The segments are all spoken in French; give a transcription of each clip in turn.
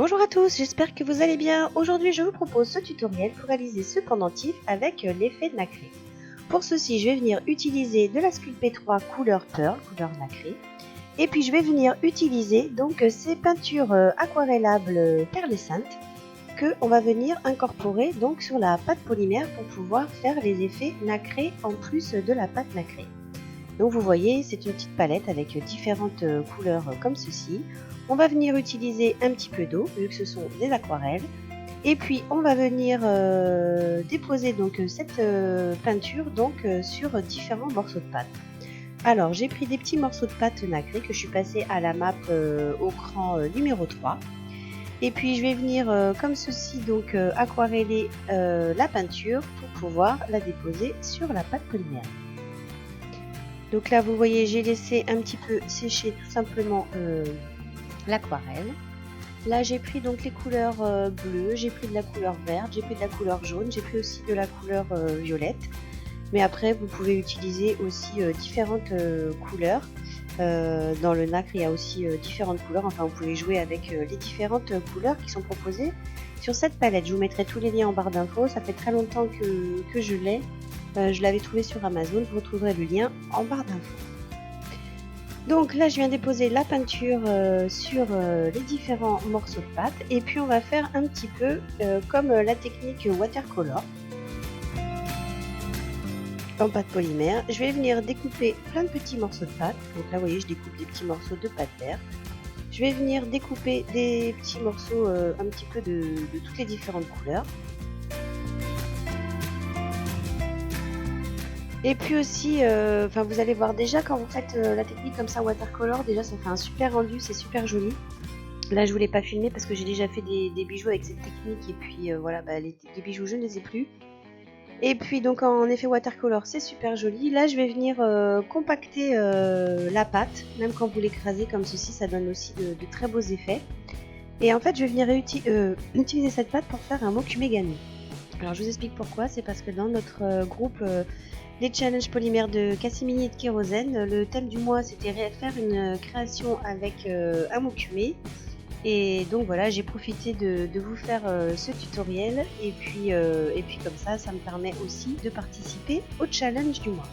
Bonjour à tous, j'espère que vous allez bien. Aujourd'hui, je vous propose ce tutoriel pour réaliser ce pendentif avec l'effet nacré. Pour ceci, je vais venir utiliser de la Sculpey 3 couleur Pearl, couleur nacré. Et puis, je vais venir utiliser donc ces peintures aquarellables perlescentes que on va venir incorporer donc sur la pâte polymère pour pouvoir faire les effets nacrés en plus de la pâte nacrée. Donc vous voyez, c'est une petite palette avec différentes couleurs comme ceci. On va venir utiliser un petit peu d'eau, vu que ce sont des aquarelles. Et puis on va venir déposer donc cette peinture donc, sur différents morceaux de pâte. Alors j'ai pris des petits morceaux de pâte nacrée que je suis passée à la map au cran numéro 3. Et puis je vais venir comme ceci donc aquareller la peinture pour pouvoir la déposer sur la pâte polymère. Donc là vous voyez j'ai laissé un petit peu sécher tout simplement l'aquarelle. Là j'ai pris donc les couleurs bleues, j'ai pris de la couleur verte, j'ai pris de la couleur jaune, j'ai pris aussi de la couleur violette. Mais après vous pouvez utiliser aussi différentes couleurs. Dans le nacre il y a aussi différentes couleurs, enfin vous pouvez jouer avec les différentes couleurs qui sont proposées sur cette palette. Je vous mettrai tous les liens en barre d'infos, ça fait très longtemps que je l'ai. Je l'avais trouvé sur Amazon, vous retrouverez le lien en barre d'infos. Donc là je viens déposer la peinture sur les différents morceaux de pâte et puis on va faire un petit peu comme la technique watercolor en pâte polymère. Je vais venir découper plein de petits morceaux de pâte. Donc là vous voyez je découpe des petits morceaux de pâte verte. Je vais venir découper des petits morceaux un petit peu de toutes les différentes couleurs. Et puis aussi, vous allez voir déjà quand vous faites la technique comme ça watercolor, déjà ça fait un super rendu, c'est super joli. Là je voulais pas filmer parce que j'ai déjà fait des bijoux avec cette technique et puis voilà, les bijoux je ne les ai plus. Et puis donc en effet watercolor c'est super joli. Là je vais venir compacter la pâte, même quand vous l'écrasez comme ceci, ça donne aussi de très beaux effets. Et en fait je vais venir utiliser cette pâte pour faire un mokumé-gami. Alors je vous explique pourquoi, c'est parce que dans notre groupe les challenges polymères de Cassimini et de Kérosène, le thème du mois c'était faire une création avec un mokumé. Et donc voilà, j'ai profité de vous faire ce tutoriel et puis comme ça me permet aussi de participer au challenge du mois.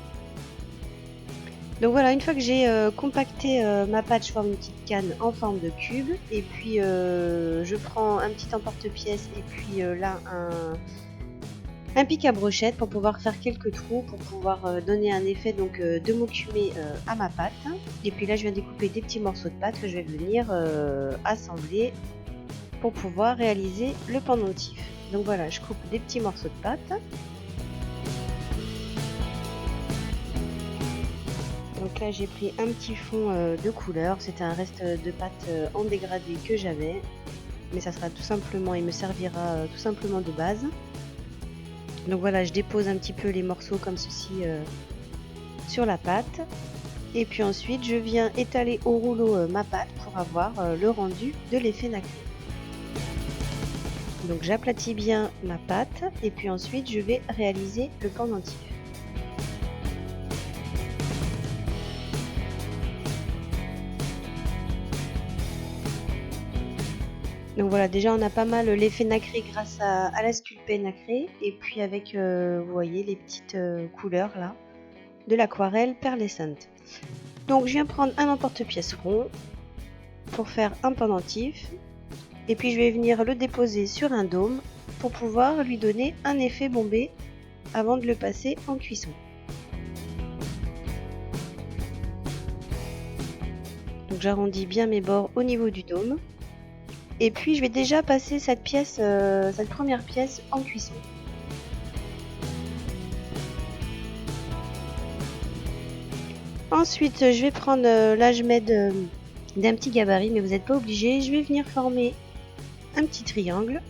Donc voilà, une fois que j'ai compacté ma pâte, je forme une petite canne en forme de cube et puis je prends un petit emporte-pièce et puis là un pic à brochette pour pouvoir faire quelques trous pour pouvoir donner un effet donc de mokumé à ma pâte. Et puis là je viens découper des petits morceaux de pâte que je vais venir assembler pour pouvoir réaliser le pendentif. Donc voilà, je coupe des petits morceaux de pâte. Donc là j'ai pris un petit fond de couleur, c'était un reste de pâte en dégradé que j'avais, mais ça sera tout simplement, il me servira tout simplement de base. Donc voilà, je dépose un petit peu les morceaux comme ceci sur la pâte. Et puis ensuite, je viens étaler au rouleau ma pâte pour avoir le rendu de l'effet nacré. Donc j'aplatis bien ma pâte et puis ensuite, je vais réaliser le pendentif. Donc voilà, déjà on a pas mal l'effet nacré grâce à la Sculpey nacrée et puis avec, vous voyez, les petites couleurs là de l'aquarelle perlescente. Donc je viens prendre un emporte-pièce rond pour faire un pendentif et puis je vais venir le déposer sur un dôme pour pouvoir lui donner un effet bombé avant de le passer en cuisson. Donc j'arrondis bien mes bords au niveau du dôme. Et puis je vais déjà passer cette première pièce en cuisson. Ensuite je vais prendre, là je m'aide d'un petit gabarit mais vous n'êtes pas obligé. Je vais venir former un petit triangle.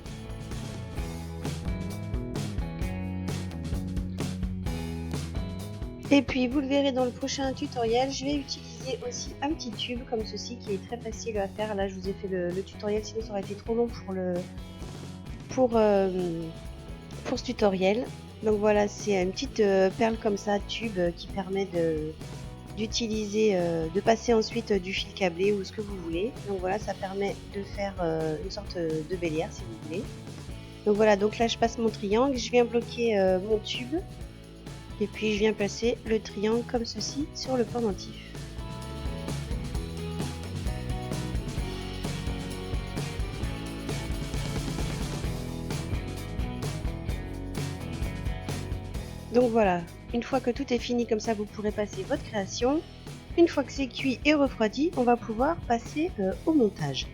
Et puis vous le verrez dans le prochain tutoriel, je vais utiliser aussi un petit tube comme ceci qui est très facile à faire. Là je vous ai fait le tutoriel, sinon ça aurait été trop long pour ce tutoriel. Donc voilà, c'est une petite perle comme ça, tube, qui permet d'utiliser, de passer ensuite du fil câblé ou ce que vous voulez. Donc voilà, ça permet de faire une sorte de bélière si vous voulez. Donc voilà, donc là je passe mon triangle, je viens bloquer mon tube et puis je viens placer le triangle comme ceci sur le pendentif. Donc voilà, une fois que tout est fini comme ça, vous pourrez passer votre création. Une fois que c'est cuit et refroidi, on va pouvoir passer au montage.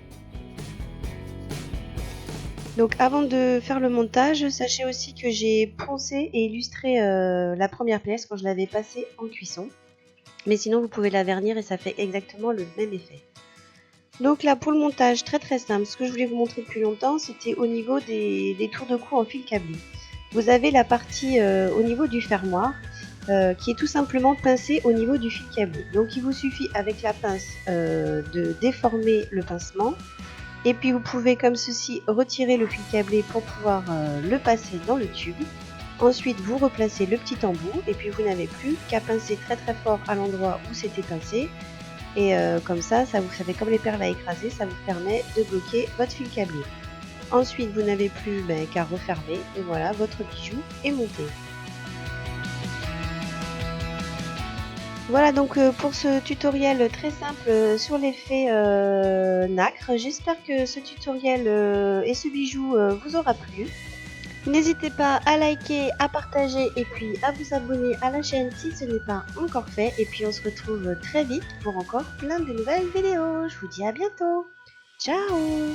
Donc avant de faire le montage, sachez aussi que j'ai poncé et illustré la première pièce quand je l'avais passée en cuisson. Mais sinon vous pouvez la vernir et ça fait exactement le même effet. Donc là pour le montage, très simple, ce que je voulais vous montrer depuis longtemps, c'était au niveau des tours de cou en fil câblé. Vous avez la partie au niveau du fermoir qui est tout simplement pincée au niveau du fil câblé. Donc il vous suffit avec la pince de déformer le pincement et puis vous pouvez comme ceci retirer le fil câblé pour pouvoir le passer dans le tube. Ensuite vous replacez le petit embout et puis vous n'avez plus qu'à pincer très fort à l'endroit où c'était pincé. Et comme ça vous fait comme les perles à écraser, ça vous permet de bloquer votre fil câblé. Ensuite, vous n'avez plus qu'à refermer et voilà, votre bijou est monté. Voilà donc pour ce tutoriel très simple sur l'effet nacre. J'espère que ce tutoriel et ce bijou vous aura plu. N'hésitez pas à liker, à partager et puis à vous abonner à la chaîne si ce n'est pas encore fait. Et puis on se retrouve très vite pour encore plein de nouvelles vidéos. Je vous dis à bientôt. Ciao!